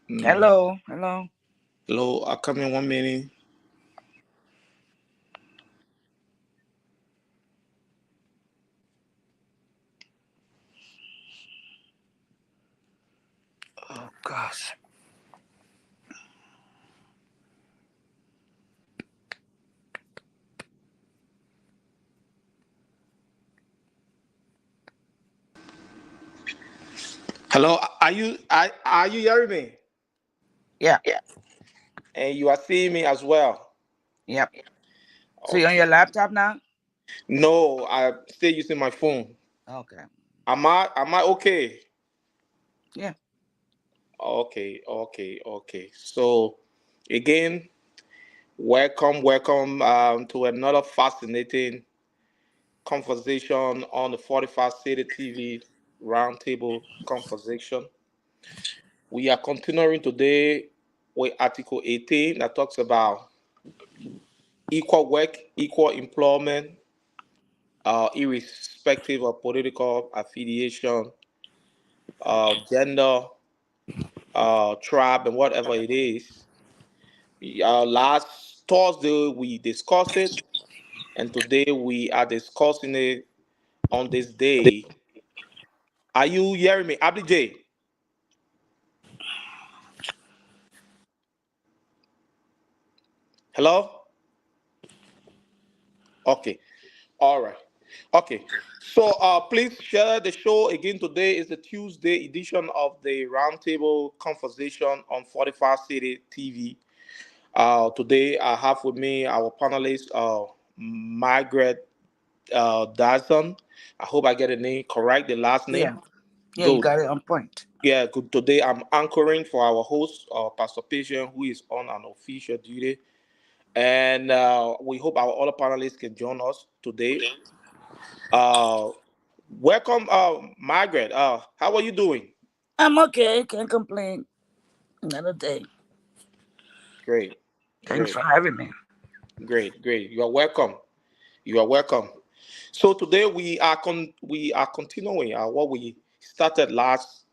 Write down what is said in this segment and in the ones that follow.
No. Hello, hello. Hello, I'll come in 1 minute. Oh gosh. Hello, are you hearing me? Yeah, And you are seeing me as well. yep. So you're on Okay. your laptop now? No, I'm still using my phone. Okay. Am I okay? Yeah. Okay. So again, welcome to another fascinating conversation on the 45 City TV roundtable conversation. We are continuing today with Article 18 that talks about equal work, equal employment, irrespective of political affiliation, gender, tribe, and whatever it is. Last Thursday we discussed it, and today we are discussing it on this day. Are you hearing me, Abdi J? Hello? Okay. All right. Okay. So please share the show again. Today is the Tuesday edition of the Roundtable Conversation on 45 City TV. Today I have with me our panelist, Margaret Dyson. I hope I get the name correct, the last name. Yeah. Yeah, you Good. got it on point. Yeah, good. Today I'm anchoring for our host, Pastor Patient, who is on an official duty. And we hope our other panelists can join us today. Uh, Welcome, Margaret. How are you doing? I'm okay, can't complain. Another day. Great, Thanks great, for having me. great. You are welcome. You are welcome. So today we are continuing what we started last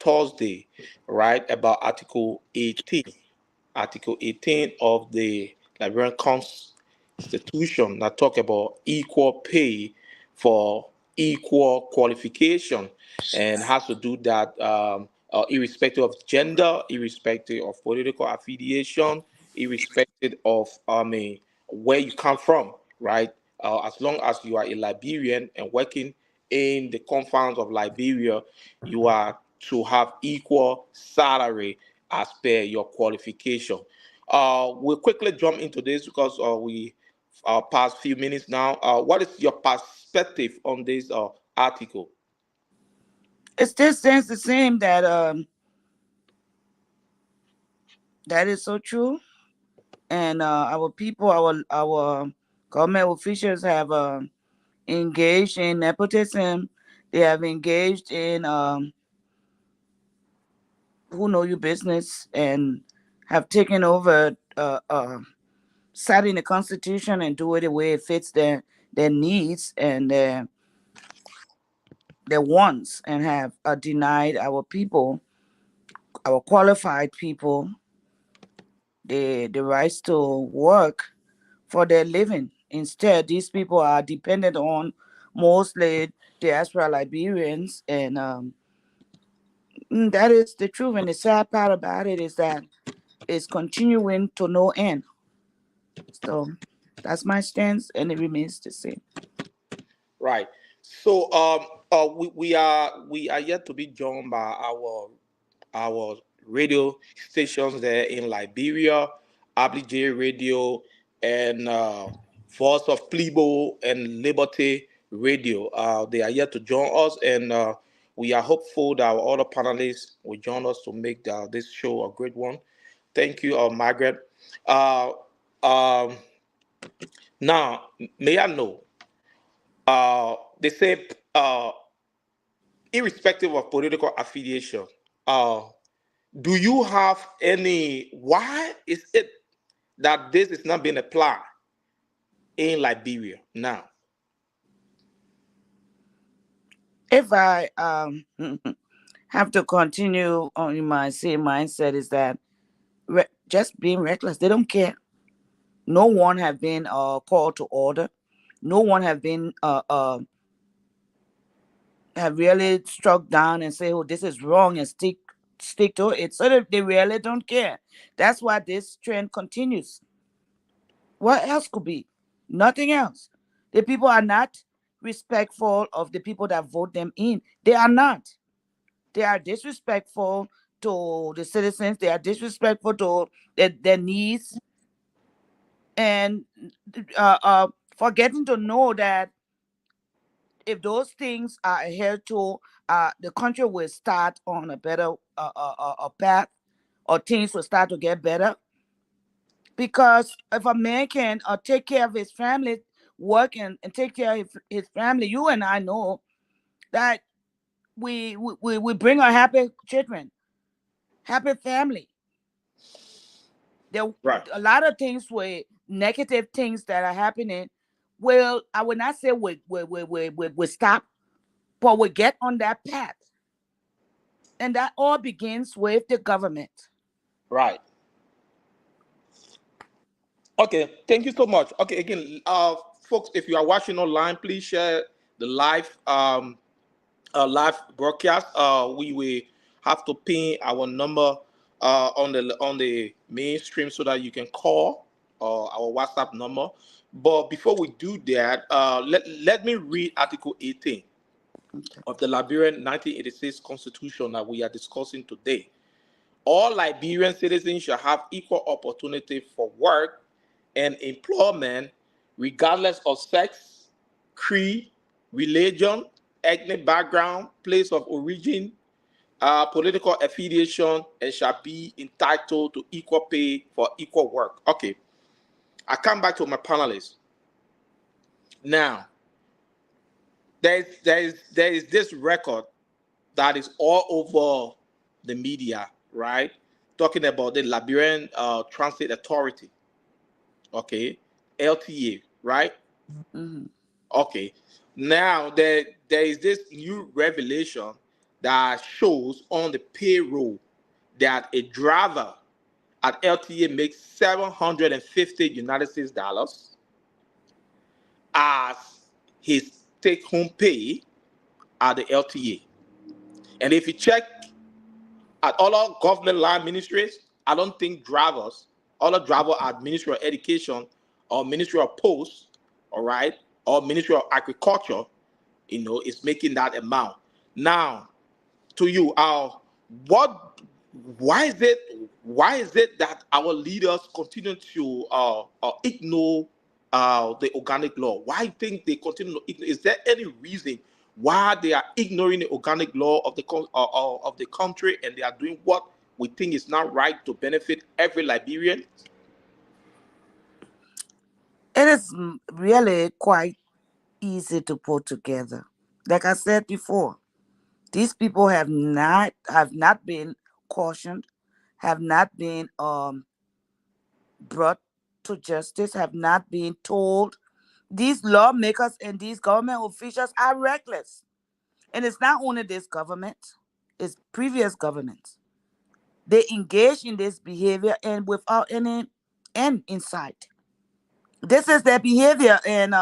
Thursday, right? About Article 18. Article 18 of the Liberian Constitution that talk about equal pay for equal qualification and has to do that irrespective of gender, irrespective of political affiliation, irrespective of where you come from, right? As long as you are a Liberian and working in the confines of Liberia, you are to have equal salary as per your qualification. We'll quickly jump into this because we past few minutes now. What is your perspective on this article? It still stands the same that that is so true. And our people, our government officials have engaged in nepotism. They have engaged in who know your business and have taken over setting the constitution and do it the way it fits their needs and their wants, and have denied our people, our qualified people, the rights to work for their living. Instead, these people are dependent on mostly diaspora Liberians, and that is the truth. And the sad part about it is that it's continuing to no end. So that's my stance, and it remains the same. Right. So we are yet to be joined by our radio stations there in Liberia, Abidjan Radio, and Voice of Plebo and Liberty Radio. They are yet to join us, and we are hopeful that our other panelists will join us to make this show a great one. Thank you, Margaret. Uh, um, Now, may I know? They say, irrespective of political affiliation, uh, do you have any? Why is it that this is not being applied in Liberia now? If I have to continue on my same mindset is that just being reckless. They don't care. No one have been called to order. No one have been have really struck down and say, "Oh, this is wrong," and stick to it. So they really don't care. That's why this trend continues. What else could be? Nothing else. The people are not respectful of the people that vote them in. They are not. They are disrespectful to the citizens. They are disrespectful to their needs, and forgetting to know that if those things are adhered to, the country will start on a better path, or things will start to get better. Because if a man can take care of his family, work and take care of his family, you and I know that we bring a happy children, happy family. There Right. a lot of things with negative things that are happening. Well, I would not say we stop, but we get on that path. And that all begins with the government. Right. Okay, thank you so much. Okay, again, folks, if you are watching online, please share the live broadcast. We will have to pin our number on the mainstream so that you can call our WhatsApp number. But before we do that, let me read Article 18 Okay. of the Liberian 1986 Constitution that we are discussing today. All Liberian citizens shall have equal opportunity for work and employment, regardless of sex, creed, religion, ethnic background, place of origin, political affiliation, and shall be entitled to equal pay for equal work. Okay, I come back to my panelists. Now, there is this record that is all over the media, right? Talking about the Liberian Transit Authority, okay, LTA, right? Mm-hmm. Okay. Now there is this new revelation that shows on the payroll that a driver at LTA makes 750 United States dollars as his take-home pay at the LTA. And if you check at all our government line ministries, I don't think drivers, all the driver at Ministry of Education or Ministry of Posts, all right, or Ministry of Agriculture, is making that amount. Now, to you, what, why is it that our leaders continue to ignore the organic law? Why think they continue to ignore? Is there any reason why they are ignoring the organic law of the country, and they are doing what we think is not right to benefit every Liberian? It is really quite easy to put together. Like I said before, these people have not been cautioned, have not been brought to justice, have not been told. These lawmakers and these government officials are reckless. And it's not only this government, it's previous governments. They engage in this behavior and without any end in sight. This is their behavior, and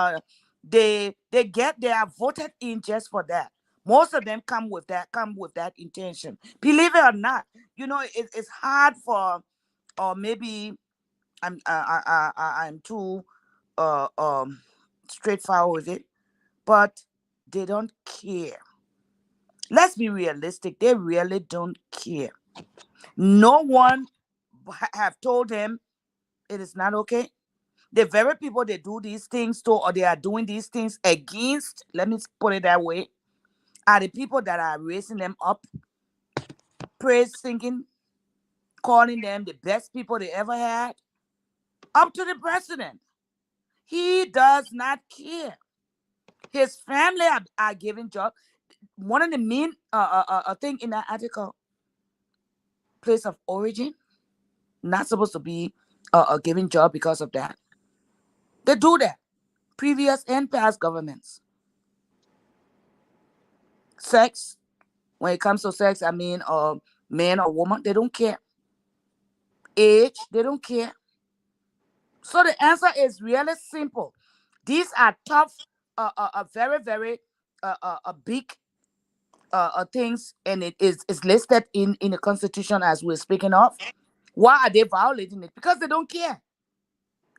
they are voted in just for that. Most of them come with that intention. Believe it or not, it's hard for, or maybe I'm too uh um straightforward with it, but they don't care. Let's be realistic. They really don't care. No one have told them it is not okay. The very people they do these things to, or they are doing these things against, let me put it that way, are the people that are raising them up, praise singing, calling them the best people they ever had, up to the president. He does not care. His family are giving job. One of the main thing in that article, place of origin, not supposed to be a giving job because of that. They do that. Previous and past governments. Sex, When it comes to sex, I mean, man or woman, they don't care. Age, they don't care. So the answer is really simple. These are tough, very, very big things, and it is listed in the Constitution as we're speaking of. Why are they violating it? Because they don't care.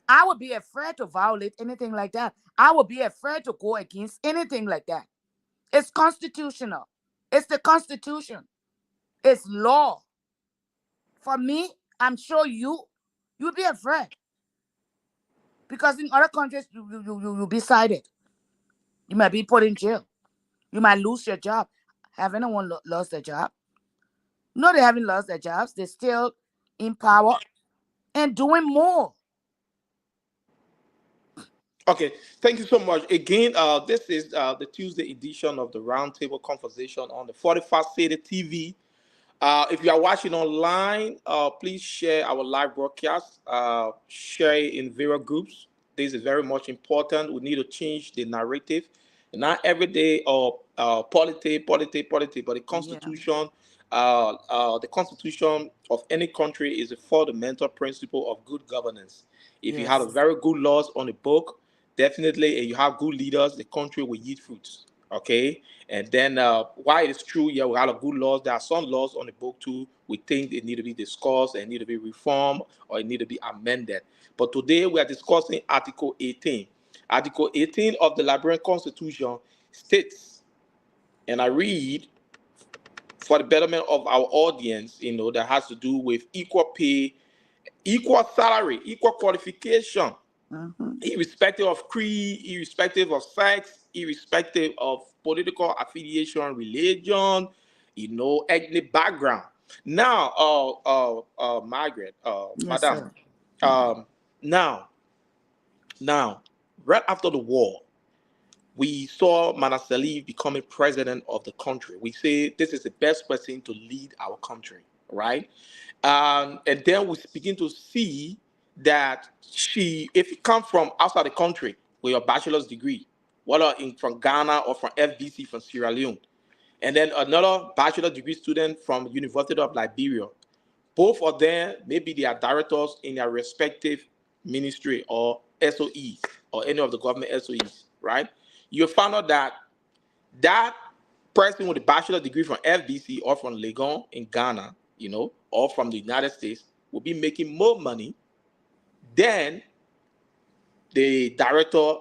I would be afraid to violate anything like that. I would be afraid to go against anything like that. It's constitutional. It's the Constitution. It's law. For me, I'm sure you'd be afraid. Because in other countries, you'll be cited. You might be put in jail. You might lose your job. Have anyone lost their job? No, they haven't lost their jobs. They're still in power and doing more. Okay, thank you so much. Again, this is the Tuesday edition of the Roundtable Conversation on the 41st City TV. If you are watching online, please share our live broadcast. Share it in various groups. This is very much important. We need to change the narrative. Not every day or politics, but Yeah. the Constitution of any country is a fundamental principle of good governance. If you have a Yes. very good laws on the book, definitely, and you have good leaders, the country will yield fruits. Okay, and then why it's true, yeah, we have a good laws. There are some laws on the book too. We think they need to be discussed and need to be reformed or it need to be amended. But today we are discussing Article 18. Article 18 of the Liberian Constitution states, and I read for the betterment of our audience, that has to do with equal pay, equal salary, equal qualification, Mm-hmm. irrespective of creed, irrespective of sex, irrespective of political affiliation, religion, ethnic background. Now, Margaret, Yes, Madam, sir. Mm-hmm. um, now, now, right after the war, we saw Manasali becoming president of the country. We say this is the best person to lead our country, right? And then we begin to see that if you come from outside the country with your bachelor's degree, whether from Ghana or from FBC from Sierra Leone, and then another bachelor degree student from University of Liberia, both of them, maybe they are directors in their respective ministry or SOEs or any of the government SOEs, right? You found out that that person with a bachelor degree from FBC or from Legon in Ghana, or from the United States, will be making more money than the director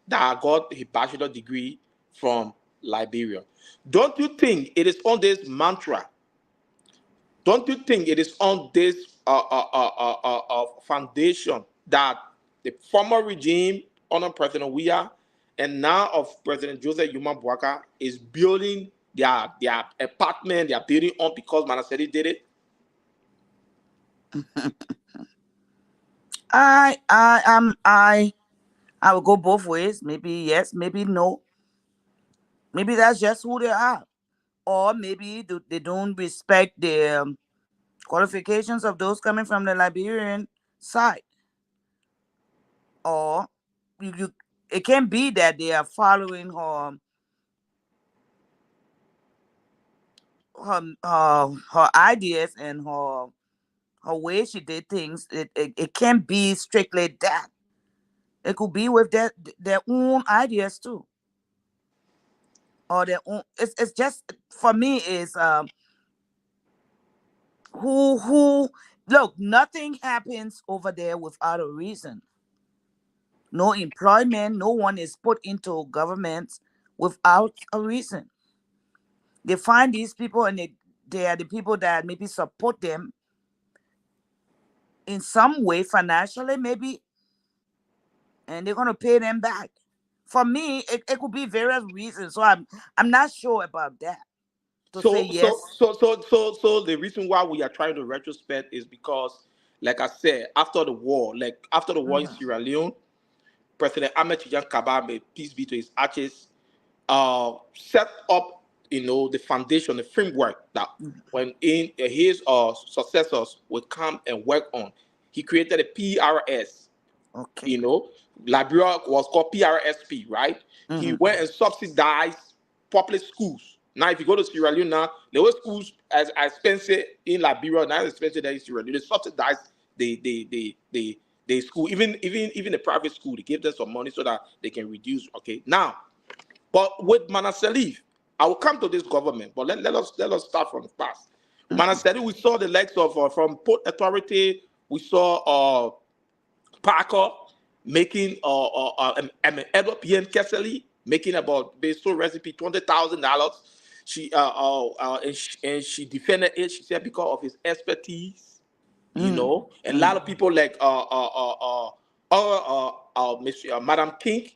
that got a bachelor degree from Liberia. Don't you think it is on this mantra? Don't you think it is on this foundation that the former regime under President Weah and now of President Joseph Yuma Bouaka is building their apartment, their building on because Manaseri did it? I will go both ways. Maybe yes, maybe no. Maybe that's just who they are, or maybe they don't respect the qualifications of those coming from the Liberian side, or it can be that they are following her ideas and her way she did things. It can't be strictly that. It could be with their own ideas too, or their own. It's just for me is who look. Nothing happens over there without a reason. No employment. No one is put into government without a reason. They find these people and they are the people that maybe support them in some way financially, maybe, and they're gonna pay them back. For me, it could be various reasons. So I'm not sure about that to say So, so, yes. so, so, so, so the reason why we are trying to retrospect is because, like I said, after the war in Mhm. Sierra Leone, President Ahmed Tijan Kaba, may peace be to his ashes, set up, the foundation, the framework that Mhm. when in his successors will come and work on. He created a PRS. Okay. You know, Liberia was called PRSP, right? He Hmm. went and subsidized public schools. Now, if you go to Sierra Leone now, the way schools as expensive in Liberia, not as expensive than in Sierra Leone, they subsidize the school, even the private school, they give them some money so that they can reduce. Okay, now, but with Manasseh Leaf, I will come to this government, but let us start from the past. Manasseh Leaf, we saw the likes of from Port Authority, we saw Parker making Edward P. N. Kessely making about based on recipe $20,000. She and she defended it. She said because of his expertise, and a lot of people like Madam King,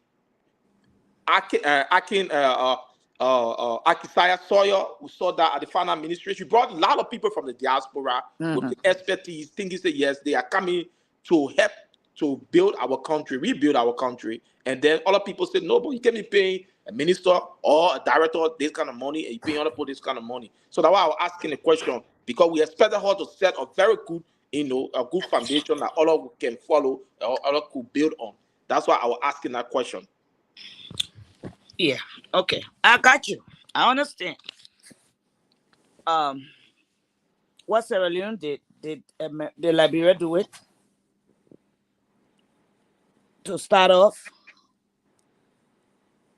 Akisaya Sawyer, we saw that at the final administration. She brought a lot of people from the diaspora with the expertise, thinking that yes, they are coming to help to build our country, rebuild our country. And then other people said, no, but you can't be paying a minister or a director this kind of money, and you paying other people this kind of money. So that's why I was asking the question, because we expected her to set a very good, a good foundation that all can follow, or all could build on. That's why I was asking that question. Yeah. Okay. I got you. I understand. What Sierra Leone did Liberia do it to start off,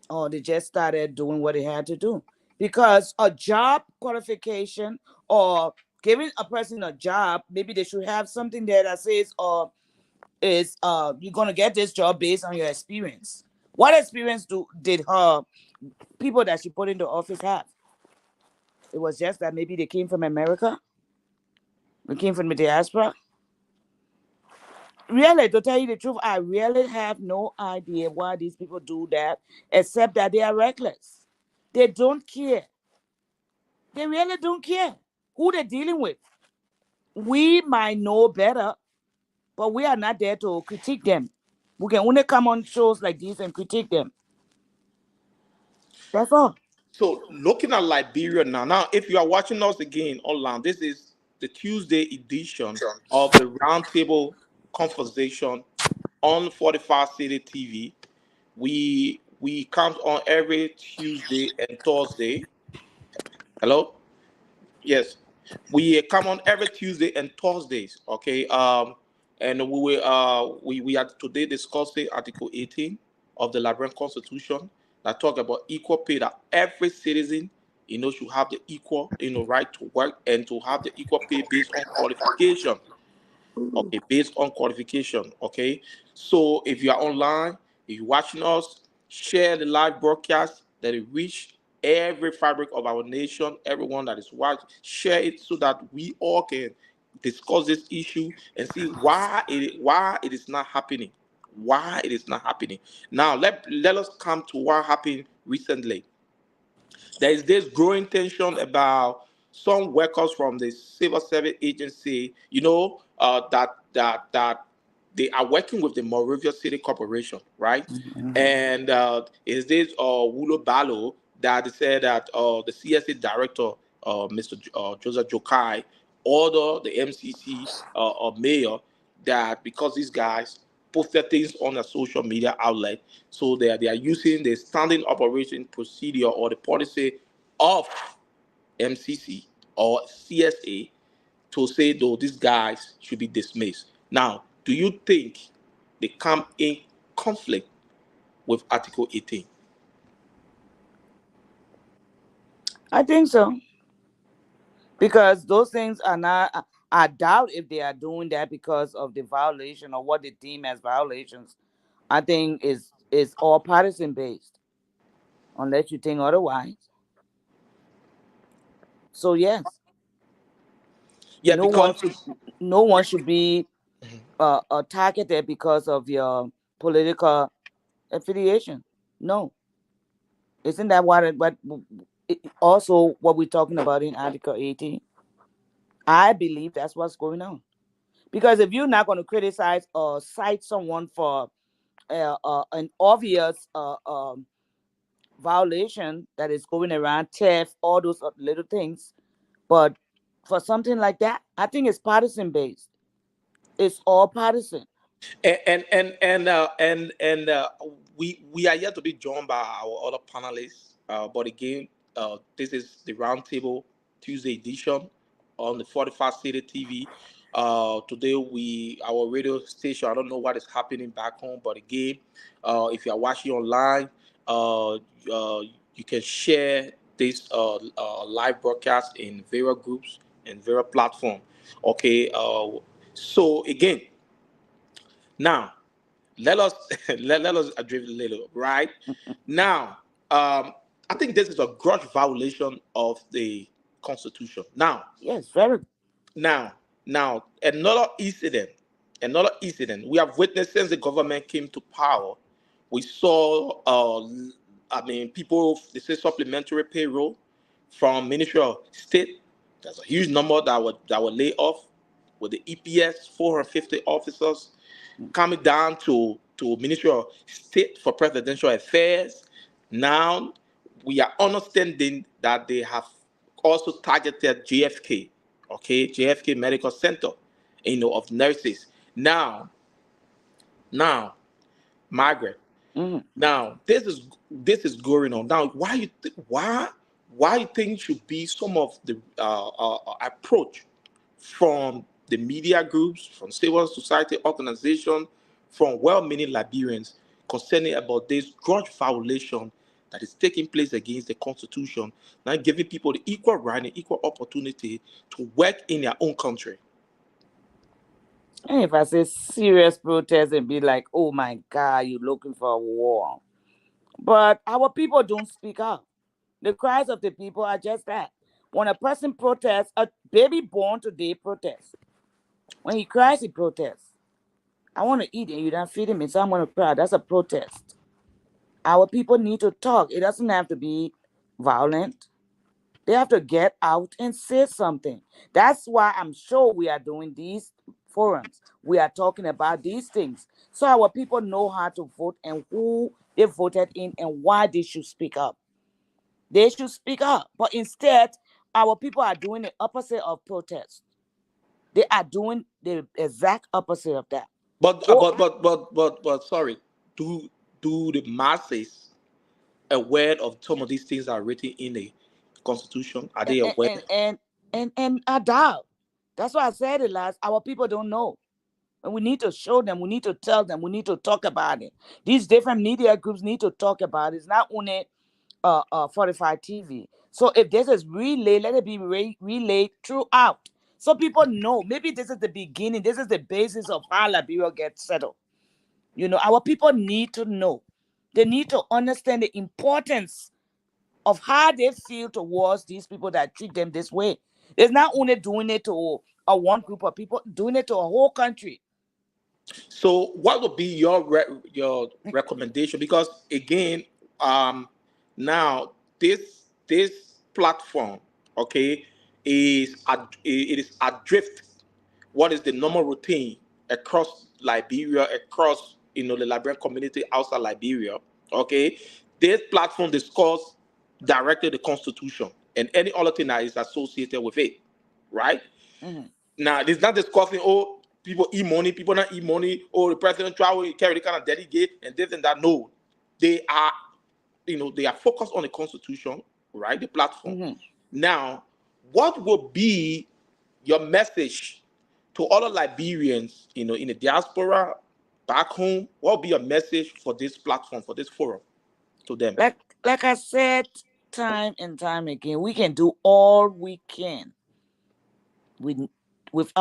or they just started doing what they had to do? Because a job qualification or giving a person a job, maybe they should have something there that says, is you're gonna get this job based on your experience. What experience did her people that she put into office have? It was just that maybe they came from America, they came from the diaspora. Really, to tell you the truth, I really have no idea why these people do that, except that they are reckless. They don't care. They really don't care who they're dealing with. We might know better, but we are not there to critique them. We can only come on shows like this and critique them. That's all. So looking at Liberia now, if you are watching us again online, this is the Tuesday edition of the Roundtable Conversation on 45 City TV. We come on every Tuesday and Thursday. Hello? Yes. We come on every Tuesday and Thursdays. Okay. And we are today discussing Article 18 of the Liberian Constitution that talk about equal pay, that every citizen should have the equal right to work and to have the equal pay based on qualification. Okay, based on qualification. Okay, so if you are online, if you're watching us, share the live broadcast that it reach every fabric of our nation, everyone that is watching, share it so that we all can discuss this issue and see why it is not happening. Why it is not happening. Now let us come to what happened recently. There is this growing tension about some workers from the civil service agency, that they are working with the Monrovia City Corporation, right? And is this Wulo Balo that said that the CSA director, Mr. Joseph Jokai, ordered the MCC mayor that because these guys posted things on a social media outlet, so they are using the standing operation procedure or the policy of MCC or CSA to say though these guys should be dismissed. Now, do you think they come in conflict with Article 18? I think so. Because those things are not, I doubt if they are doing that because of the violation or what they deem as violations. I think is all partisan based, unless you think otherwise. So yes, Yeah, no one because should no one should be targeted because of your political affiliation. No, isn't that what also what we're talking about in Article 18? I believe that's what's going on. Because if you're not going to criticize or cite someone for an obvious violation that is going around, theft, all those little things, but for something like that, I think it's partisan based. It's all partisan. and we are yet to be joined by our other panelists. But again, This is the Roundtable Tuesday edition on the 45 City TV. Today our radio station. I don't know what is happening back home, but again, if you are watching online, you can share this live broadcast in various groups and various platforms. Okay. So again, now let us let us address a little right now. I think this is a gross violation of the Constitution. Yes, very. Now, now another incident we have witnessed since the government came to power. We saw, people, they say supplementary payroll from Ministry of State. There's a huge number that were laid off with the EPS, 450 officers coming down to Ministry of State for Presidential Affairs. Now we are understanding that they have also targeted JFK, okay, JFK Medical Center, of nurses. Now, Margaret. Mm-hmm. Now this is going on. Now, why you think should be some of the approach from the media groups, from civil society organizations, from well-meaning Liberians concerning about this gross violation that is taking place against the Constitution, now giving people the equal right and equal opportunity to work in their own country. And if I say serious protest and be like, oh my God, you're looking for a war. But our people don't speak up. The cries of the people are just that. When a person protests, a baby born today protests. When he cries, he protests. I want to eat and you don't feed me, so I'm going to cry. That's a protest. Our people need to talk. It doesn't have to be violent. They have to get out and say something. That's why I'm sure we are doing these forums. We are talking about these things. So our people know how to vote and who they voted in and why they should speak up. They should speak up. But instead, our people are doing the opposite of protest. They are doing the exact opposite of that. But Go sorry, do the masses aware of some of these things that are written in the Constitution? Are and they aware? and adapt. That's why I said it last. Our people don't know. And we need to show them, we need to tell them, we need to talk about it. These different media groups need to talk about it. It's not only 45 TV. So if this is relayed, let it be relayed throughout. So people know. Maybe this is the beginning. This is the basis of how Liberia gets settled. Our people need to know. They need to understand the importance of how they feel towards these people that treat them this way. It's not only doing it to a one group of people, doing it to a whole country. So, what would be your recommendation? Because again, now this platform, okay, it is adrift. What is the normal routine across Liberia, across the Liberian community outside Liberia? Okay, this platform discuss directly the Constitution and any other thing that is associated with it, right? Mhm. Now, it's not discussing, people eat money, people not eat money, the president travel, carry the kind of delegate, and this and that. No, they are, they are focused on the Constitution, right? The platform. Mhm. Now, what would be your message to other Liberians, in the diaspora, back home? What would be your message for this platform, for this forum, to them? Like I said time and time again, we can do all we can with with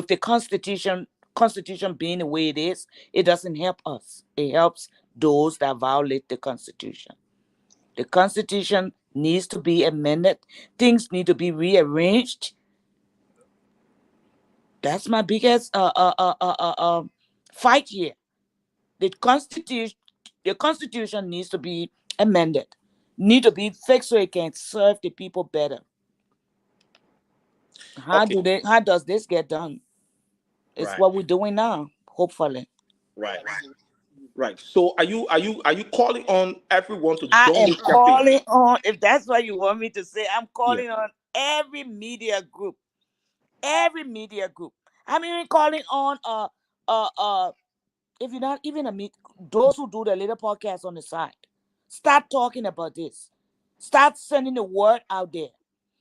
the constitution being the way it is. It doesn't help us. It helps those that violate the Constitution. The Constitution needs to be amended. Things need to be rearranged. That's my biggest fight here. The constitution the constitution needs to be amended, need to be fixed so it can serve the people better. Okay, How does this get done? It's right, what we're doing now, hopefully. right, right. So, are you calling on everyone to I join am this campaign? calling on, if that's what you want me to say, I'm Yeah. calling on every media group. Every media group. I'm even calling on uh uh if you're not even those who do the little podcast on the side. Start talking about this. Start sending the word out there.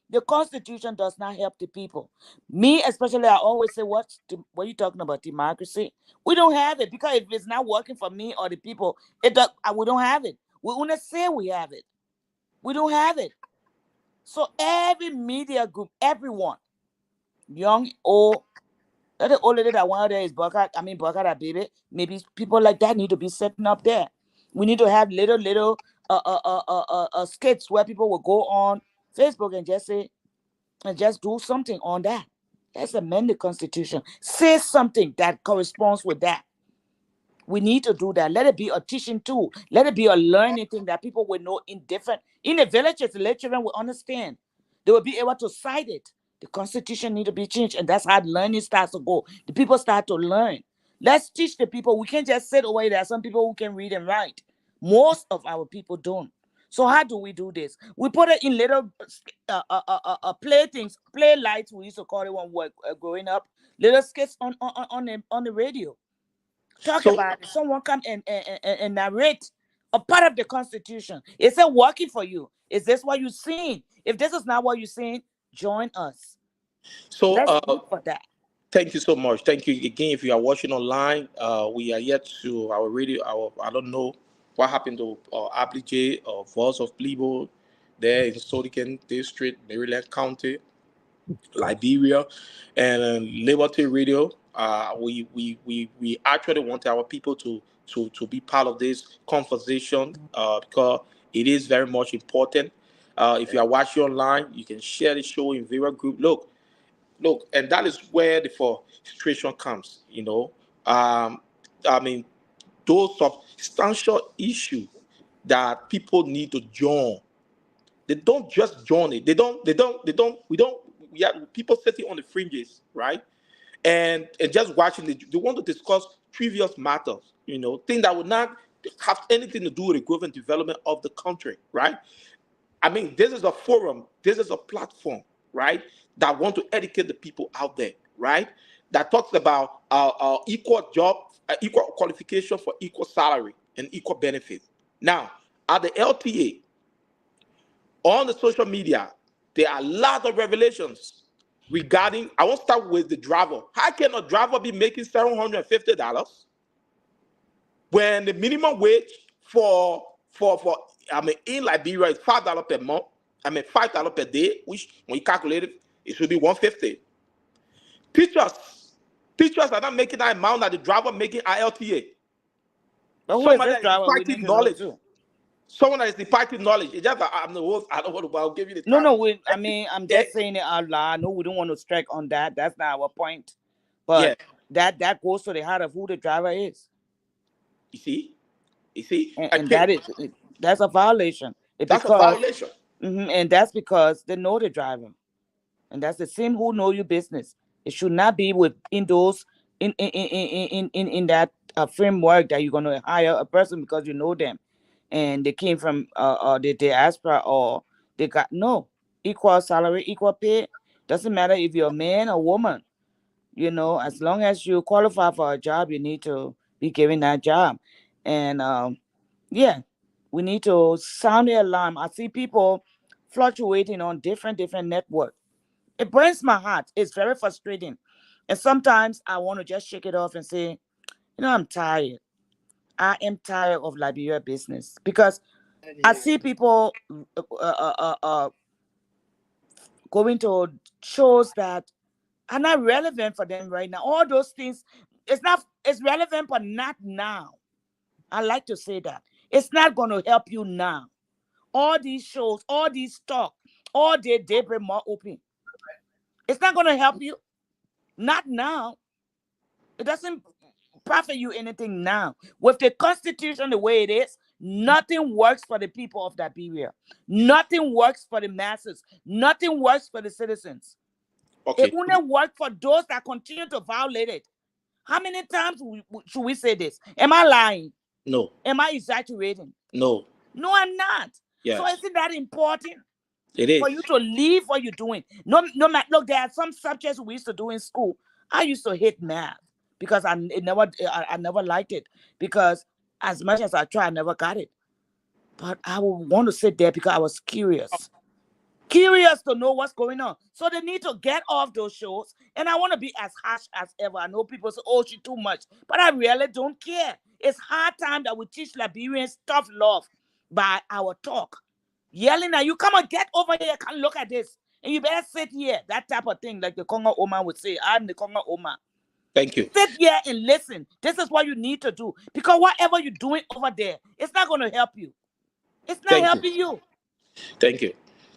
The Constitution does not help the people. Me, especially, I always say, what are you talking about? Democracy? We don't have it because if it's not working for me or the people, we don't have it. We want to say we have it. We don't have it. So every media group, everyone, young, old, the old lady that one there is Burkhardt, baby. Maybe people like that need to be setting up there. We need to have little skits where people will go on Facebook and just do something on that. Let's amend the Constitution. Say something that corresponds with that. We need to do that. Let it be a teaching tool. Let it be a learning thing that people will know in the villages, the children will understand. They will be able to cite it. The Constitution need to be changed, and that's how learning starts to go. The people start to learn. Let's teach the people. We can't just sit away. There are some people who can read and write. Most of our people don't. So how do we do this? We put it in little playthings, play lights. We used to call it when we were growing up. Little skits on the radio. Talk about it. Someone come and narrate a part of the Constitution. Is it working for you? Is this what you're seeing? If this is not what you're seeing, join us. So, Let's look for that. thank you so much. Thank you again. If you are watching online, we are yet to our radio. I don't know what happened to Ablijay or Voice of Plebo there in Sodican District, Maryland County, Liberia, and Liberty Radio. We actually want our people to be part of this conversation because it is very much important. If you are watching online, you can share the show in various group. Look, and that is where the frustration comes. I mean, those substantial issues that people need to join. They don't just join it. We have people sitting on the fringes, right? And just watching it. They want to discuss trivial matters, things that would not have anything to do with the growth and development of the country, right? I mean, this is a forum, this is a platform, right? That want to educate the people out there, right? That talks about equal job, equal qualification for equal salary and equal benefits. Now, at the LTA, on the social media, there are a lot of revelations regarding. I want to start with the driver. How can a driver be making $750 when the minimum wage for in Liberia is $5 per month? $5 per day, which when you calculate it, it should be 150. Teachers are not making that amount that the driver making at LTA. But who is Somebody this that is driver? We need imparting to know knowledge. too. Someone that is imparting knowledge. It's just that I'm the host. I don't want to. But I'll give you the time. No. I'm just saying it out loud. No, we don't want to strike on that. That's not our point. But that goes to the heart of who the driver is. You see, and that's a violation. That's a violation. And that's because they know the driver, and that's the same who know your business. It should not be within those in that framework that you're going to hire a person because you know them, and they came from the diaspora or they got no equal salary, equal pay. Doesn't matter if you're a man or woman. As long as you qualify for a job, you need to be given that job, and yeah, we need to sound the alarm. I see people fluctuating on different networks. It breaks my heart. It's very frustrating. And sometimes I want to just shake it off and say, I'm tired. I am tired of Liberia business because I see people going to shows that are not relevant for them right now. All those things, it's relevant, but not now. I like to say that. It's not going to help you now. All these shows, all these talk, all day daybreak more open. It's not going to help you. Not now. It doesn't profit you anything now. With the Constitution the way it is, nothing works for the people of Liberia. Nothing works for the masses. Nothing works for the citizens. Okay. It only works for those that continue to violate it. How many times should we say this? Am I lying? No. Am I exaggerating? No. No, I'm not. Yes. So isn't that important? It is. For you to leave what you're doing. No matter. Look, there are some subjects we used to do in school. I used to hate math because I never liked it, because as much as I tried, I never got it. but I would want to sit there because I was curious to know what's going on. So they need to get off those shows. And I want to be as harsh as ever. I know people say, oh, she too much. But I really don't care. It's hard time that we teach Liberians tough love by our talk. Yelling at you, come on, get over here, come look at this. And you better sit here. That type of thing, like the Congo Oma would say, I'm the Congo Oma. Thank you. Sit here and listen. This is what you need to do. Because whatever you're doing over there, it's not going to help you. It's not Thank you. helping you. Thank you.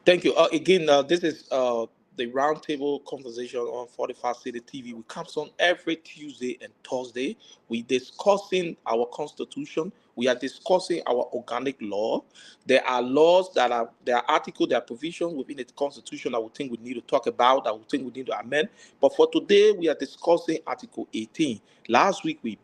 Thank you. Again, this is the roundtable conversation on 45 City TV. We comes on every Tuesday and Thursday. We discussing our constitution. We are discussing our organic law. There are laws there are articles, there are provisions within the constitution that we think we need to talk about, that we think we need to amend. But for today, we are discussing Article 18. Last week we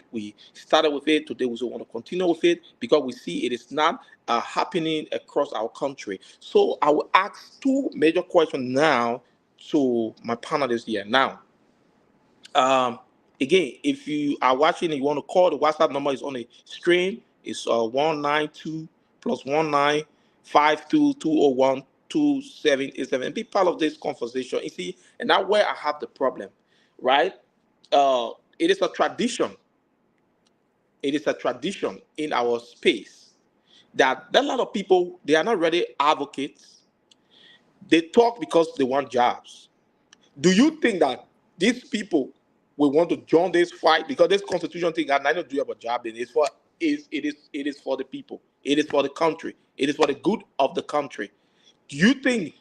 started with it. Today we also want to continue with it because we see it is not happening across our country. So I will ask two major questions now to my panelists here. Now, again, if you are watching and you want to call, the WhatsApp number is on the screen. It's 192 plus 19522012787. Be part of this conversation. You see, and that's where I have the problem, right? It is a tradition. It is a tradition in our space that a lot of people, they are not really advocates. They talk because they want jobs. Do you think that these people will want to join this fight? Because this constitution thing has nothing to do about job. It is for the people. It is for the country. It is for the good of the country. Do you think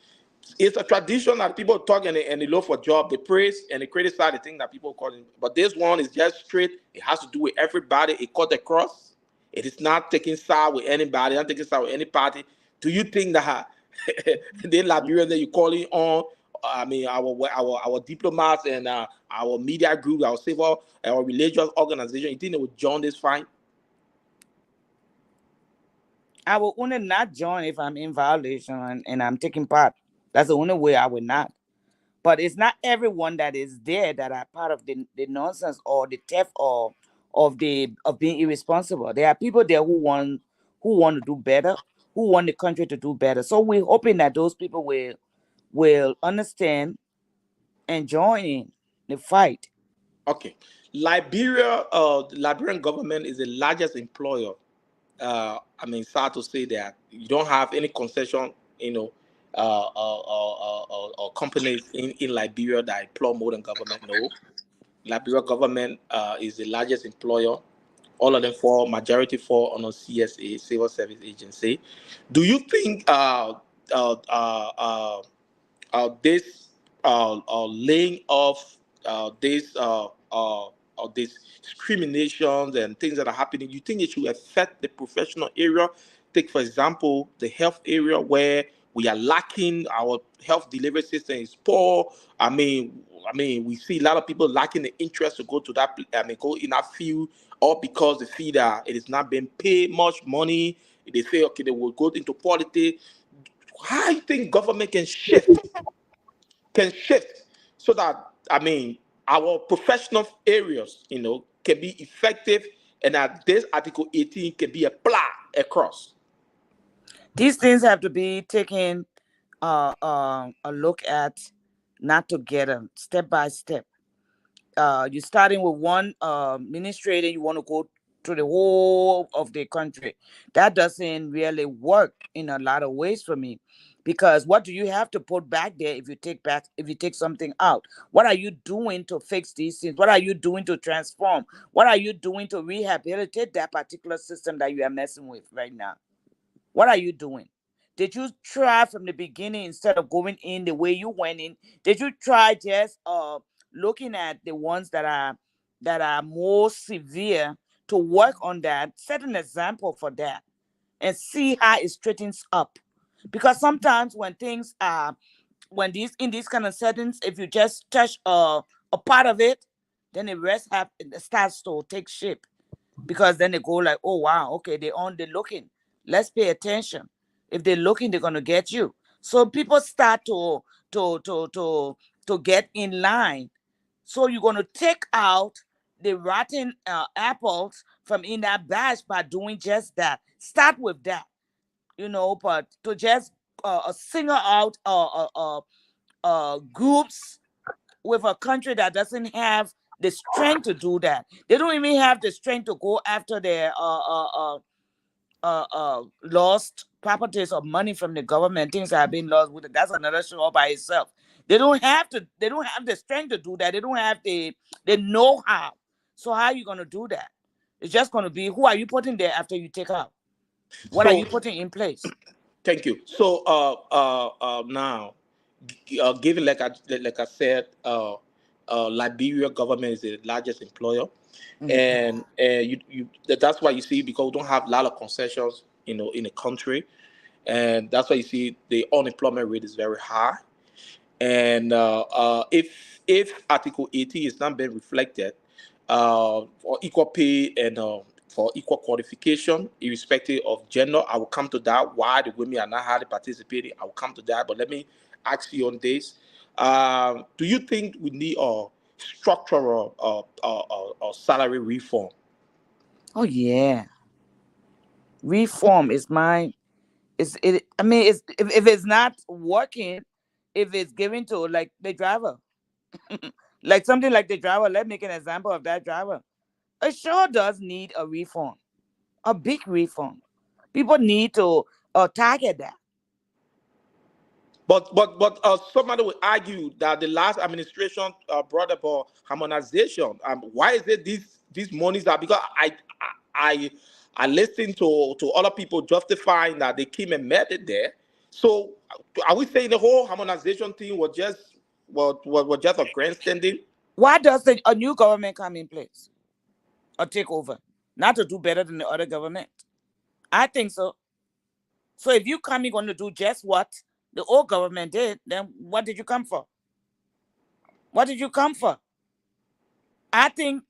it's a tradition that people talk and they look for job, they praise and they criticize the thing that people call it? But this one is just straight. It has to do with everybody. It cut across. It is not taking side with anybody, not taking side with any party. Do you think that the Liberian that you calling on, I mean, our diplomats and our media group, our civil, our religious organization, you think they would join this fight? I will only not join if I'm in violation and I'm taking part. That's the only way I will not. But it's not everyone that is there that are part of the nonsense or the theft or of being irresponsible. There are people there who want to do better, who want the country to do better. So we're hoping that those people will understand and join in the fight. Okay. The Liberian government is the largest employer. I mean, sad to say that you don't have any concession, or companies in Liberia that employ more than government. No, Liberia government is the largest employer. All of them fall, majority fall on a CSA, Civil Service Agency. Do you think uh, uh, uh, this laying off this discriminations and things that are happening, you think it should affect the professional area? Take for example the health area where we are lacking, our health delivery system is poor. I mean, we see a lot of people lacking the interest to go to that. I mean, go in that field, or because they feel that it is not being paid much money. They say, okay, they will go into politics. How do you think government can shift so that, I mean, our professional areas, can be effective, and that this Article 18 can be applied across? These things have to be taken a look at, not together, step by step. You're starting with one ministry, then you want to go to the whole of the country. That doesn't really work in a lot of ways for me, because what do you have to put back there if you take something out? What are you doing to fix these things? What are you doing to transform? What are you doing to rehabilitate that particular system that you are messing with right now? What are you doing? Did you try from the beginning instead of going in the way you went in? Did you try just looking at the ones that are more severe to work on that, set an example for that, and see how it straightens up? Because sometimes when things are when these in these kind of settings, if you just touch a part of it, then the rest have it starts to take shape, because then they go like, oh wow, okay, they're looking. Let's pay attention. If they're looking, they're gonna get you. So people start to get in line. So you're gonna take out the rotten apples from in that batch by doing just that. Start with that. but to just single out groups with a country that doesn't have the strength to do that. They don't even have the strength to go after their lost properties or money from the government, things that have been lost. That's another show all by itself. They don't have to. They don't have the strength to do that. They don't have the know-how. So how are you going to do that? It's just going to be, who are you putting there after you take out? What are So you putting in place? thank you. So now, given like I said, Liberia government is the largest employer, Mhm. and that's why you see, because we don't have a lot of concessions, in the country, and that's why you see the unemployment rate is very high. And if Article 80 is not being reflected, for equal pay and for equal qualification, irrespective of gender, I will come to that. Why the women are not highly participating, I will come to that. But let me ask you on this: do you think we need a structural salary reform? Oh yeah, reform is mine. It's it. I mean, it's if it's not working, if it's given to like the driver, like something like the driver. Let's make an example of that driver. It sure does need a reform, a big reform. People need to target that. But somebody would argue that the last administration brought about harmonization. Why is it these monies are, because I I listened to other people justifying that they came and met it there. So are we saying the whole harmonization thing was just a grandstanding? Why does a new government come in place or take over? Not to do better than the other government. I think so. So if you come, you're going to do just what the old government did, then what did you come for? What did you come for? I think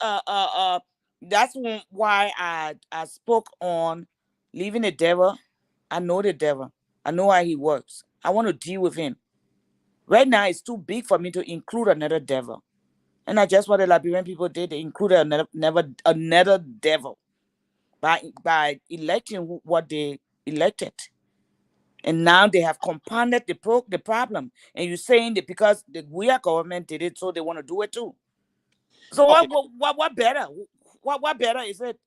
that's why I spoke on leaving the devil. I know the devil. I know how he works. I want to deal with him. Right now, it's too big for me to include another devil. And that's just what the Liberian people did. They included another devil by electing what they elected. And now they have compounded the problem. And you're saying that because the weird government did it, so they want to do it too. So Okay, what better? What better is it?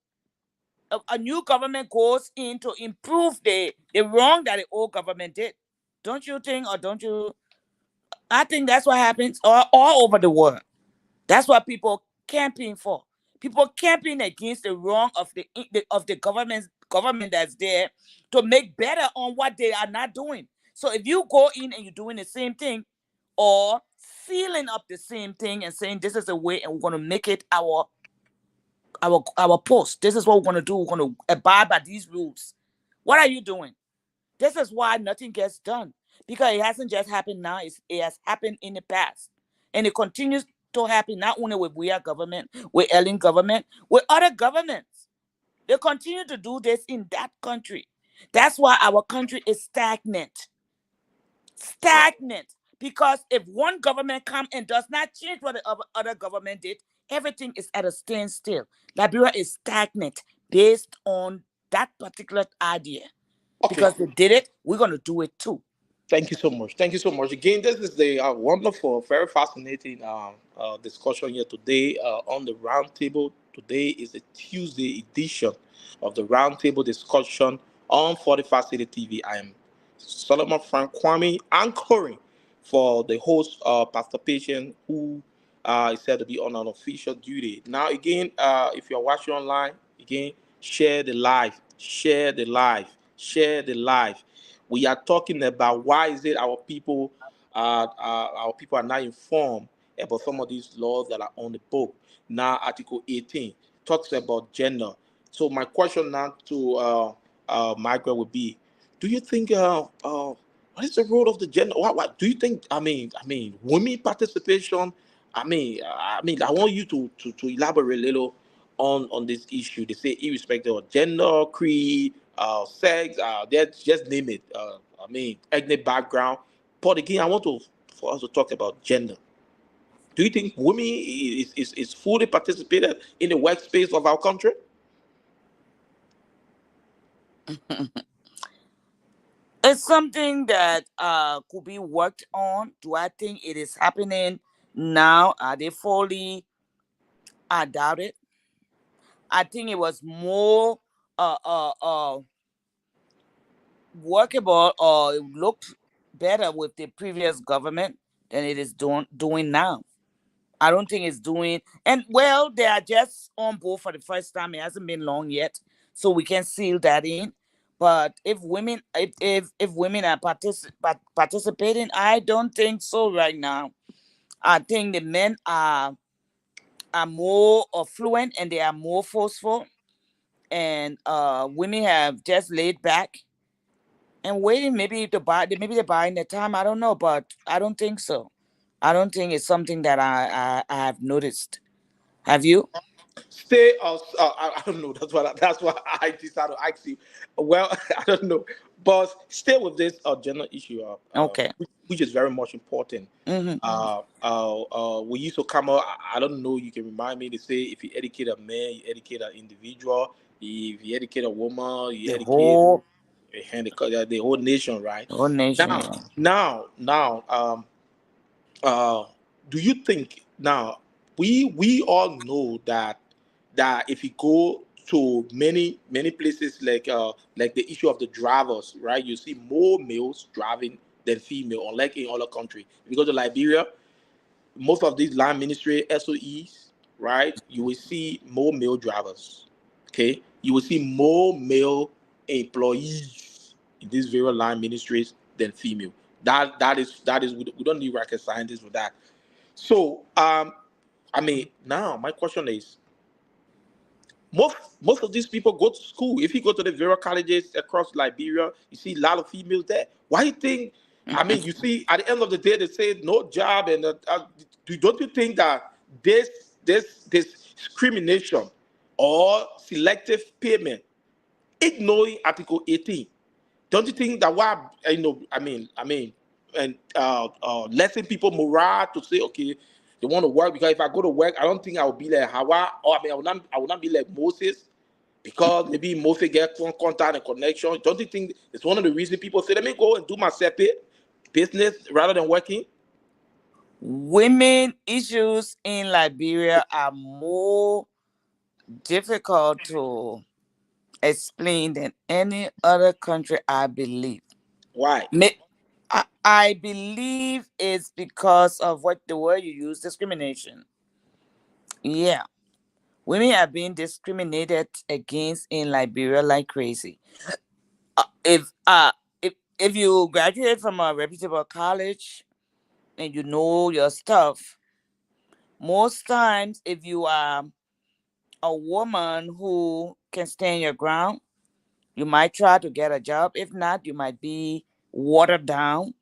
A new government goes in to improve the wrong that the old government did. Don't you think, or don't you? I think that's what happens all over the world. That's what people camping for. People camping against the wrong of the government that's there to make better on what they are not doing. So if you go in and you're doing the same thing, or sealing up the same thing and saying this is the way and we're gonna make it our post. This is what we're gonna do. We're gonna abide by these rules. What are you doing? This is why nothing gets done, because it hasn't just happened now. It has happened in the past, and it continues to happen not only with our government, with alien government, with other governments. They continue to do this in that country. That's why our country is stagnant. right. Stagnant. Because if one government comes and does not change what the other government did, everything is at a standstill. Liberia is stagnant based on that particular idea. Okay. Because they did it, we're going to do it too. Thank you so much. Thank you so much. Again, this is the wonderful, very fascinating discussion here today on the roundtable. Today is the Tuesday edition of the roundtable discussion on 45 City TV. I am Solomon Frank Kwame, anchoring for the host, Pastor Patient, who is said to be on an official duty. Now, again, if you're watching online, again, share the live, share the live, share the live. We are talking about why is it our people are not informed about some of these laws that are on the book. Now, Article 18 talks about gender. So my question now to Margaret would be: do you think what is the role of the gender? What do you think? Women participation. I want you to elaborate a little on this issue. They say irrespective of gender, creed, sex, just name it. Ethnic background. But again, I want to for us to talk about gender. Do you think women is fully participated in the workspace of our country? It's something that could be worked on. Do I think it is happening now? Are they fully? I doubt it. I think it was more uh uh uh workable, or it looked better with the previous government than it is doing now. I don't think it's doing, and well, they are just on board for the first time. It hasn't been long yet, so we can seal that in. But if women are participating, I don't think so right now. I think the men are more affluent and they are more forceful, and women have just laid back and waiting. Maybe they're buying their time. I don't know, but I don't think so. I don't think it's something that I have noticed. Have you? Stay us. I don't know. That's why I decided to ask you. Well, I don't know, but stay with this general issue, Okay. which is very much important. Mm-hmm. We used to come out. I don't know. You can remind me to say, if you educate a man, you educate an individual. If you educate a woman, you The educate whole the whole nation, right? the whole nation, Now, yeah. now, uh, do you think now, we all know that if you go to many places, like the issue of the drivers, right? You see more males driving than female, unlike in other countries. If you go to Liberia, most of these land ministry SOEs, right? You will see more male drivers. Okay, you will see more male employees in these various land ministries than female. That is we don't need rocket scientists for that. So I mean, now my question is, most of these people go to school. If you go to the various colleges across Liberia, you see a lot of females there. Why you think? I mean, you see, at the end of the day, they say no job, and don't you think that this discrimination or selective payment, ignoring Article 18, don't you think that why, and letting people morale to say, okay, they want to work, because if I go to work, I don't think I will be like Hawa, or I will not be like Moses, because maybe Moses get contact and connection. Don't you think it's one of the reasons people say, let me go and do my separate business rather than working? Women issues in Liberia are more difficult to explain than any other country, I believe. Why? I believe it's because of what the word you use, discrimination. Yeah. Women are being discriminated against in Liberia like crazy. Uh, if uh if you graduate from a reputable college and you know your stuff, most times if you are a woman who can stand your ground, you might try to get a job. If not, you might be watered down.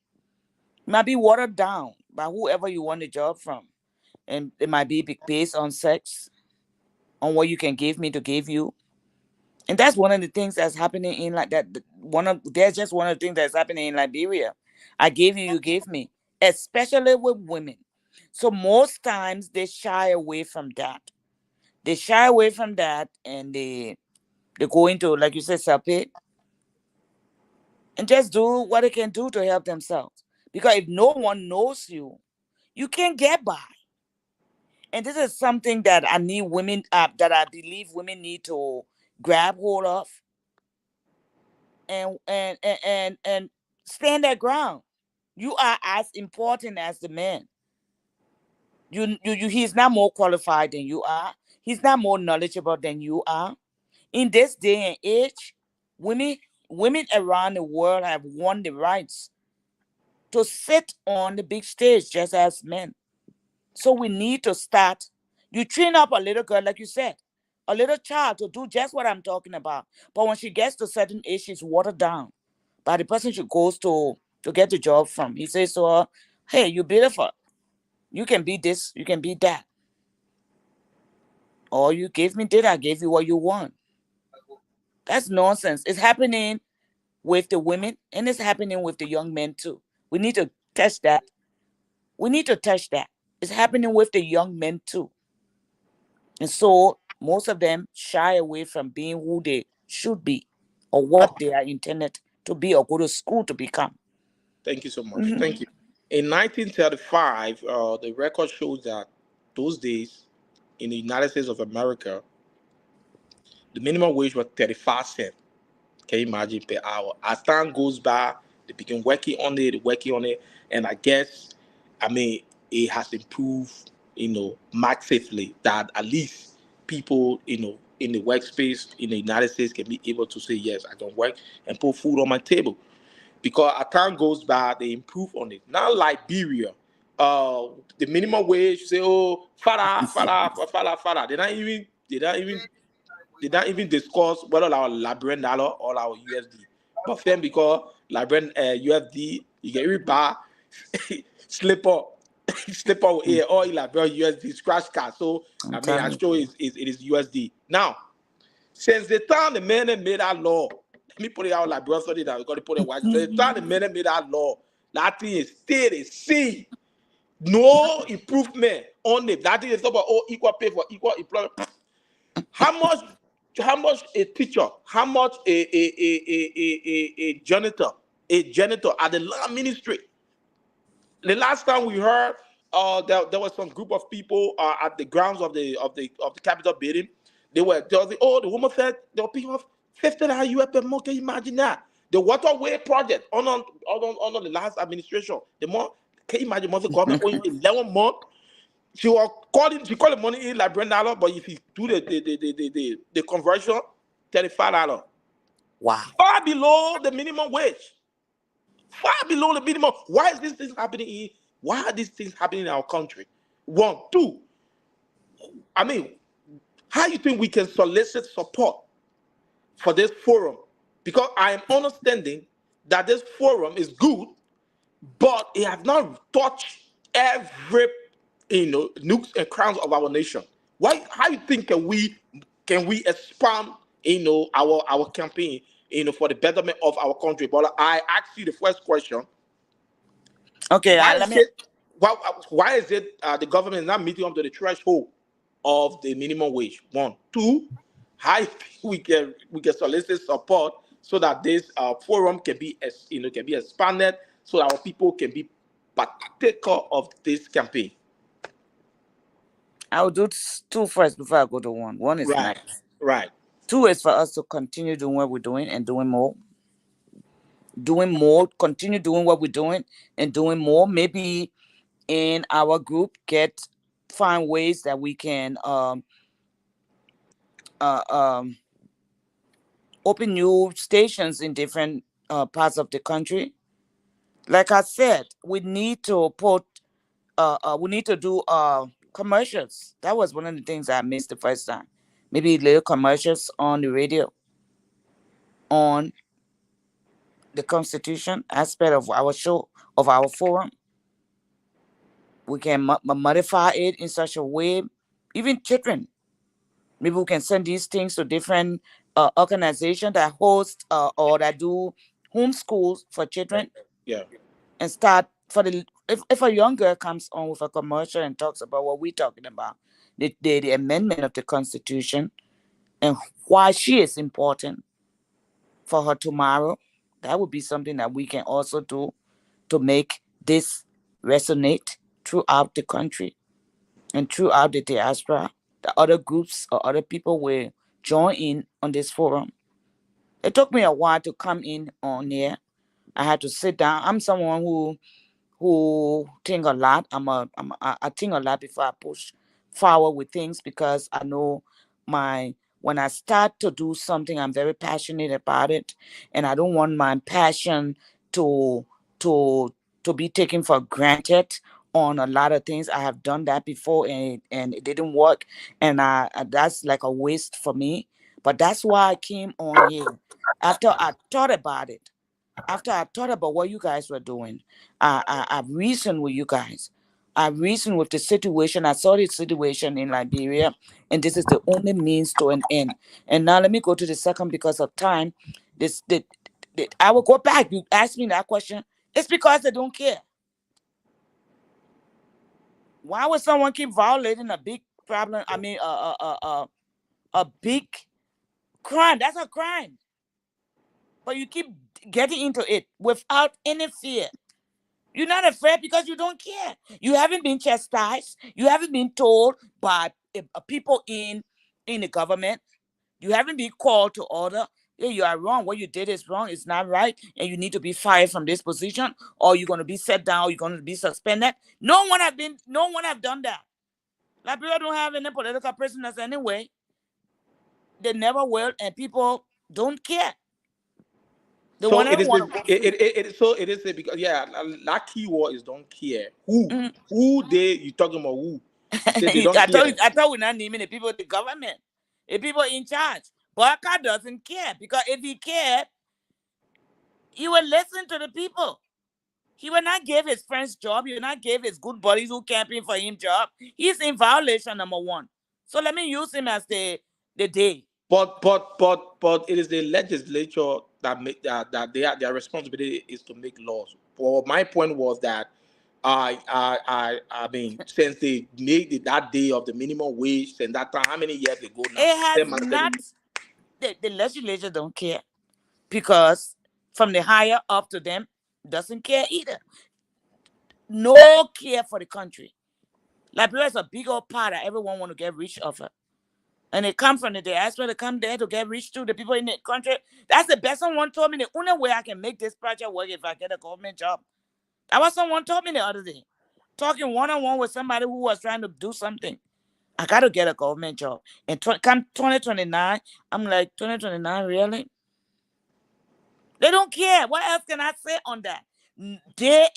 You might be watered down by whoever you want a job from. And it might be based on sex, on what you can give me to give you. And that's one of the things that's happening in like that. There's just one of the things that's happening in Liberia. I gave you, you gave me, especially with women. So most times they shy away from that. They shy away from that, and they go into, like you said, self pay, and just do what they can do to help themselves. Because if no one knows you, you can't get by. And this is something that I need women, that I believe women need to grab hold of, and stand their ground. You are as important as the man. He's not more qualified than you are. He's not more knowledgeable than you are. In this day and age, women women around the world have won the rights to sit on the big stage just as men. So we need to start. You train up a little girl, like you said, a little child to do just what I'm talking about. But when she gets to a certain age, she's watered down by the person she goes to get the job from. He says to her, "Hey, you're beautiful. You can be this, you can be that. Or you gave me this, I gave you what you want." That's nonsense. It's happening with the women and it's happening with the young men too. We need to touch that. We need to touch that. It's happening with the young men too. And so most of them shy away from being who they should be or what they are intended to be or go to school to become. Thank you so much. Thank you. In 1935, the record shows that those days in the United States of America, the minimum wage was 35 cents. Can you imagine per hour? As time goes by, they begin working on it, and I guess, I mean, it has improved, massively. That at least people, in the workspace in the United States can be able to say, yes, I can work and put food on my table. Because as time goes by, they improve on it. Now, Liberia, the minimum wage, you say, oh, father. They don't even discuss whether our Liberian dollar or our USD. But then because Liberian USD, you get every bar slipper, slipper here or Liberian USD scratch card. So I'm I mean, telling I you. show it is USD. Now, since the time the men made that law, let me put it out like brother that we got to put it white. Since the time the men made that law, that thing is still the same. No improvement on it. That thing is about equal pay for equal employment. How much? How much a teacher? How much a janitor? A janitor at the land ministry? The last time we heard, there was some group of people at the grounds of the Capitol building. The woman said they were paying off $50 per month. Can you imagine that? The waterway project on the last administration. The more can you imagine? The government owing 11 months. She called the money in like $100, but if you do the conversion, $35. Wow. Far below the minimum wage. Far below the minimum. Why is this thing happening in? Why are these things happening in our country? One, two. I mean, how you think we can solicit support for this forum? Because I am understanding that this forum is good, but it has not touched every nooks and crowns of our nation. Why? How you think can we expand our campaign for the betterment of our country? But I ask you the first question: Okay, Why let is me. it why is it the government is not meeting up to the threshold of the minimum wage? One, two. How you think we can solicit support so that this forum can be expanded so that our people can be partaker of this campaign. I'll do two first before I go to one. One is Right, next. right. Two is for us to continue doing what we're doing and doing more, continue doing what we're doing and doing more. Maybe in our group, find ways that we can uh, um, open new stations in different parts of the country. Like I said, we need to do commercials. That was one of the things I missed the first time. Maybe little commercials on the radio on the constitution aspect of our show, of our forum. We can modify it in such a way, even children. Maybe we can send these things to different organizations that host or that do homeschools for Yeah, children, yeah. and start for the if a young girl comes on with a commercial and talks about what we're talking about, the amendment of the constitution and why she is important for her tomorrow, that would be something that we can also do to make this resonate throughout the country and throughout the diaspora. The other groups or other people will join in on this forum. It took me a while to come in on here. I had to sit down. I'm someone who think a lot. I think a lot before I push forward with things, because I know my when I start to do something, I'm very passionate about it, and I don't want my passion to to to be taken for granted on a lot of things. I have done that before, and it didn't work, and that's like a waste for me. But that's why I came on here after I thought about it, after I thought about what you guys were doing. I reasoned with you guys. I reasoned with the situation. I saw the situation in Liberia, and this is the only means to an end. And now let me go to the second because of time. I will go back. You asked me that question. It's because they don't care. Why would someone keep violating a big problem? I mean, a big crime. That's a crime. But you keep getting into it without any fear. You're not afraid because you don't care. You haven't been chastised. You haven't been told by people in the government. You haven't been called to order. Yeah, you are wrong. What you did is wrong. It's not right, and you need to be fired from this position, or you're going to be set down. Or you're going to be suspended. No one have done that. Liberia don't have any political prisoners anyway. They never will, and people don't care. They So want it is. everyone to go free. So it is because that keyword is don't care. Who? Mm. Who they? You talking about who? You said they don't I care. thought we're not naming the people in the government, the people in charge. Barker doesn't care, because if he cared, he would listen to the people. He will not give his friends job. He will not give his good buddies who camping for him job. He's in violation, number one. So let me use him as the day. But it is the legislature that make that their responsibility is to make laws. Well, my point was that I mean, since they made that day of the minimum wage, and that time, how many years ago now? It has 10 months, not. The legislature don't care, because from the higher up to them doesn't care either. No care for the country. Liberia is a big old pot that everyone want to get rich of it. And they come from the diaspora, they come there to get rich too. The people in the country. That's the best someone told me. The only way I can make this project work if I get a government job. That was someone told me the other day. Talking one-on-one with somebody who was trying to do something. I got to get a government job. And come 2029, I'm like, 2029, really? They don't care. What else can I say on that? They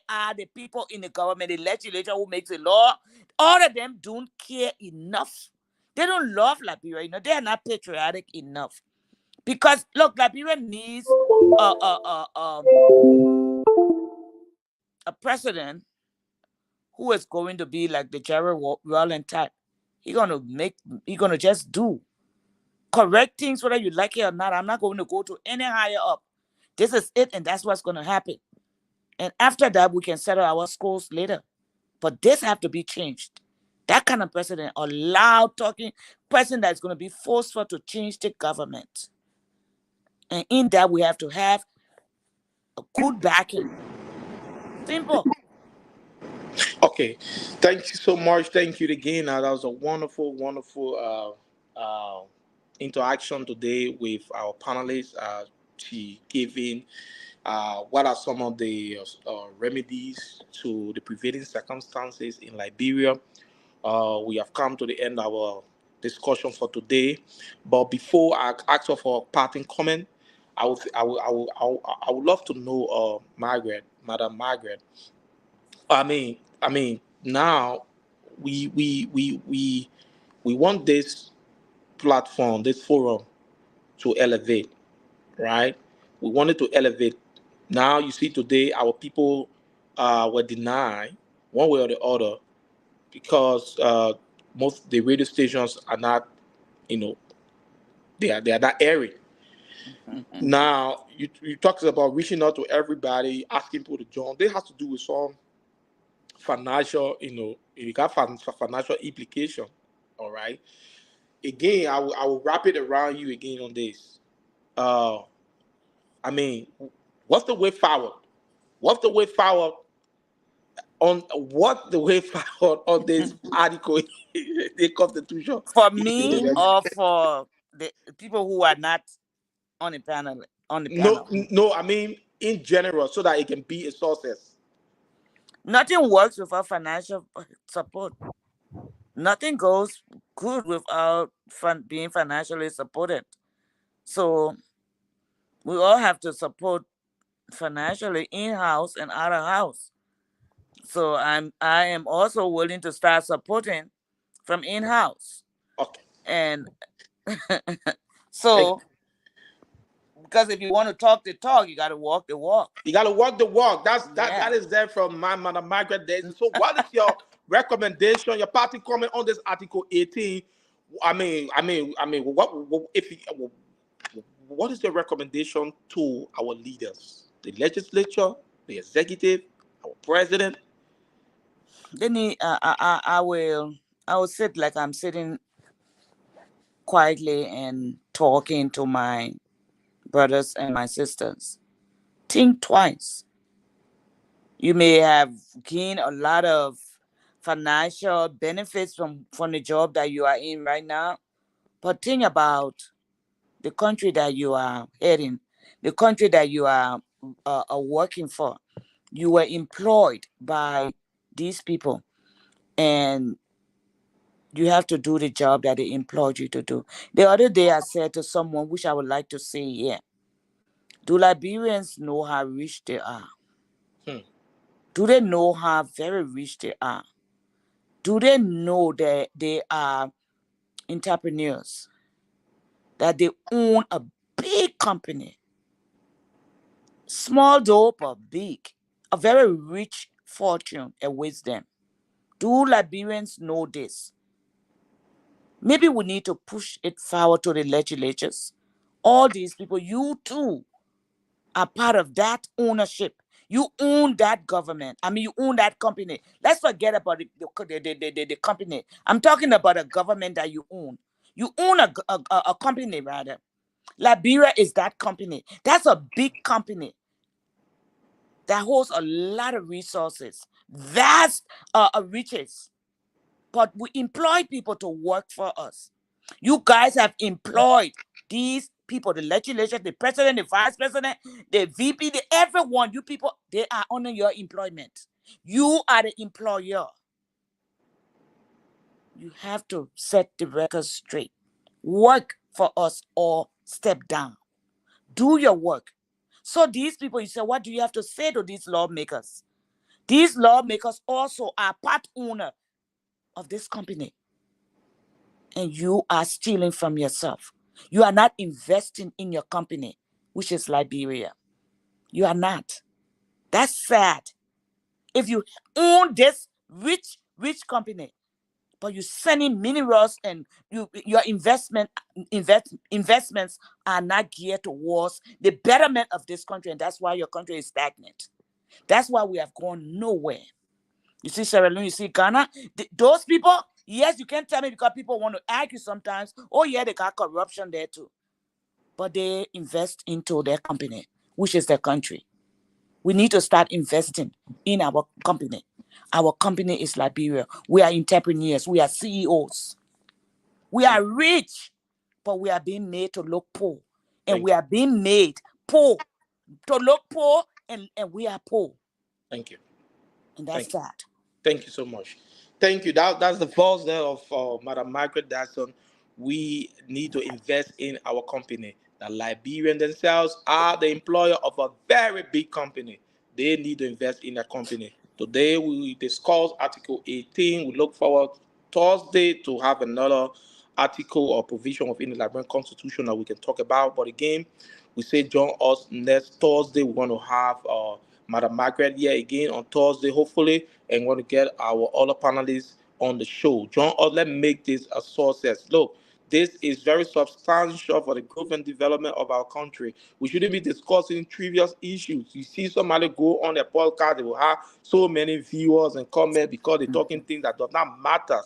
are the people in the government, the legislature who makes the law. All of them don't care enough. They don't love Liberia. They are not patriotic enough. Because look, Liberia needs a president who is going to be like the Jerry Rawlings type. He's gonna just do correct things whether you like it or not. I'm not going to go to any higher up. This is it, and that's what's going to happen. And after that, we can settle our scores later. But this have to be changed. That kind of president, a loud talking president that's going to be forceful to change the government. And in that, we have to have a good backing. Simple. Okay, thank you so much. Thank you again. That was a wonderful interaction today with our panelists. She gave in what are some of the remedies to the prevailing circumstances in Liberia. We have come to the end of our discussion for today. But before I ask for a parting comment, I would love to know, Madam Margaret. I mean, now we want this platform, this forum, to elevate, right? We wanted to elevate. Now you see today our people were denied one way or the other because most the radio stations are not, you know, they are not airing. Now you talked about reaching out to everybody, asking people to join. They have to do with some financial, it got financial implication. All right. Again, I will wrap it around you again on this. Uh, I mean, what's the way forward? What's the way forward on this article in the Constitution? For me or for the people who are not on the panel? No, no. I mean, in general, so that it can be a success. Nothing works without financial support. Nothing goes good without being financially supported. So we all have to support financially in-house and out of house. So I am also willing to start supporting from in-house. Okay. And so, because if you want to talk the talk, you got to walk the walk. You got to walk the walk. That is there from my mother Margaret days. So what is your recommendation, your party comment on this Article 18? I mean, what is your recommendation to our leaders, the legislature, the executive, our president? Then I will sit like I'm sitting quietly and talking to my brothers and my sisters. Think twice. You may have gained a lot of financial benefits from the job that you are in right now, but think about the country that you are heading, the country that you are working for. You were employed by these people, and you have to do the job that they employed you to do. The other day, I said to someone, which I would like to say here, do Liberians know how rich they are? Hmm. Do they know how very rich they are? Do they know that they are entrepreneurs? That they own a big company? Small though, but big. A very rich fortune awaits them. Do Liberians know this? Maybe we need to push it forward to the legislatures. All these people, you too are part of that ownership. You own that government. I mean, you own that company. Let's forget about the company. I'm talking about a government that you own. You own a company, rather. Liberia is that company. That's a big company that holds a lot of resources, vast riches. But we employ people to work for us. You guys have employed these people, the legislature, the president, the vice president, the VP, everyone. You people, they are under your employment. You are the employer. You have to set the record straight. Work for us or step down. Do your work. So these people, you say, what do you have to say to these lawmakers? These lawmakers also are part owner of this company. And you are stealing from yourself. You are not investing in your company, which is Liberia. You are not. That's sad. If you own this rich company, but you're sending minerals and your investments are not geared towards the betterment of this country, and that's why your country is stagnant. That's why we have gone nowhere. You see Sierra Leone, you see Ghana, those people, yes, you can tell me because people want to argue sometimes, oh yeah, they got corruption there too. But they invest into their company, which is their country. We need to start investing in our company. Our company is Liberia. We are entrepreneurs. We are CEOs. We are rich, but we are being made to look poor. And we are being made poor to look poor, and we are poor. Thank you. And that's sad. Thank you so much. Thank you. That's the voice there of Madam Margaret Dyson. We need to invest in our company. The Liberians themselves are the employer of a very big company. They need to invest in a company. Today we discuss Article 18. We look forward Thursday to have another article or provision within the Liberian Constitution that we can talk about. But again, we say join us next Thursday. We're going to have Madam Margaret here again on Thursday, hopefully, and we're going to get our other panelists on the show. Join us. Let's make this a success. Look, this is very substantial for the growth and development of our country. We shouldn't be discussing trivial issues. You see somebody go on their podcast, they will have so many viewers and comments because they're talking things that do not matter.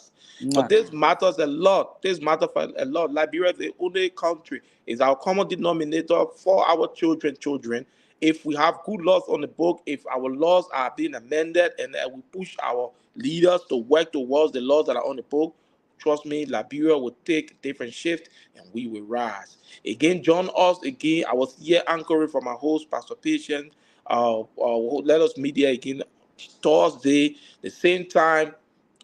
But this matters a lot. This matters a lot. Liberia is the only country, is our common denominator for our children. If we have good laws on the book, if our laws are being amended and we push our leaders to work towards the laws that are on the book, trust me, Liberia will take a different shift and we will rise. Again, join us again. I was here anchoring for my host, Pastor Patient. Let us meet here again Thursday, the same time,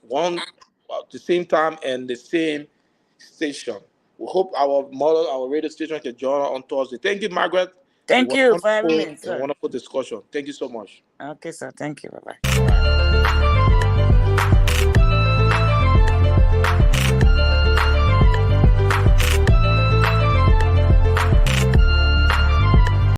the same time and the same station. We hope our radio station can join us on Thursday. Thank you, Margaret. Thank you for having me, sir. Wonderful discussion. Thank you so much. Okay, sir. Thank you. Bye-bye.